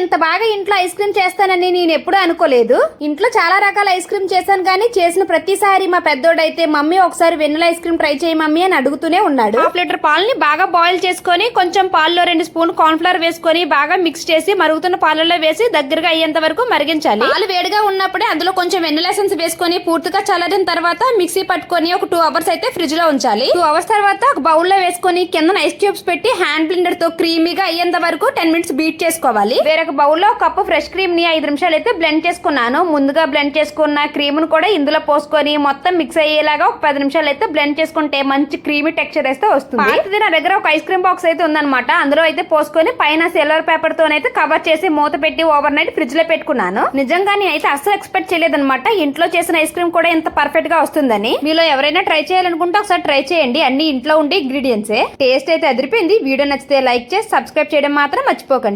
ఇంత బాగా ఇంట్లో ఐస్ క్రీమ్ చేస్తానని నేను ఎప్పుడూ అనుకోలేదు. ఇంట్లో చాలా రకాల ఐస్ క్రీమ్ చేశాను కానీ చేసిన ప్రతిసారి మా పెద్దోడైతే మమ్మీ ఒకసారి వెన్నెల ఐస్ క్రీమ్ ట్రై చేయి మమ్మీ అని అడుగుతూనే ఉన్నాడు. 1/2 లీటర్ పాలని బాగా బాయిల్ చేసుకొని కొంచెం పాలలో 2 స్పూన్ కార్న్ ఫ్లవర్ వేసుకొని బాగా మిక్స్ చేసి మరుగుతున్న పాలలో వేసి దగ్గరగా అయ్యేంత వరకు మరిగించాలి. పాలు వేడిగా ఉన్నప్పుడే అందులో కొంచెం వెన్నెల ఎసెన్స్ వేసుకొని పూర్తిగా చల్లారిన తర్వాత మిక్సీ పట్టుకొని ఒక 2 అవర్స్ అయితే ఫ్రిడ్జ్ లో ఉంచాలి. 2 అవర్స్ తర్వాత ఒక బౌల్ లో వేసుకొని కింద ఐస్ క్యూబ్స్ పెట్టి హ్యాండ్ బ్లెండర్ తో క్రీమీగా అయ్యేంత వరకు 10 మినిట్స్ బీట్ చేసుకోవాలి. వేరొక బౌల్ లో కప్పు ఫ్రెష్ క్రీమ్ ని 5 నిమిషాలు అయితే బ్లెండ్ చేసుకున్నాను. ముందుగా బ్లెండ్ చేసుకున్న క్రీమ్ ను కూడా ఇందులో పోసుకొని మొత్తం మిక్స్ అయ్యేలాగా ఒక 10 నిమిషాలు అయితే బ్లెండ్ చేసుకుంటే మంచి క్రీమీ టెక్స్చర్ అయితే వస్తుంది. పాతది నా దగ్గర ఒక ఐస్ క్రీమ్ బాక్స్ అయితే ఉందన్నమాట. అందులో అయితే పోసుకొని పైన సిల్వర్ పేపర్ తోనైతే కవర్ చేసి మూత పెట్టి ఓవర్ నైట్ ఫ్రిడ్జ్ లో పెట్టుకున్నాను. నిజంగా నేనైతే అస్సలు ఎక్స్పెక్ట్ చేయలేదన్నమాట ఇంట్లో చేసిన ఐస్ క్రీమ్ కూడా ఇంత పర్ఫెక్ట్ గా వస్తుందని. మీలో ఎవరైనా ట్రై చేయాలనుకుంటే ఒకసారి ట్రై చేయండి. అన్ని ఇంట్లో ఉండే ఇంగ్రీడియంట్సే. టేస్ట్ అయితే అదిరిపోయింది. వీడియో నచ్చితే లైక్ చేసి సబ్స్క్రైబ్ చేయడం మాత్రం మర్చిపోకండి.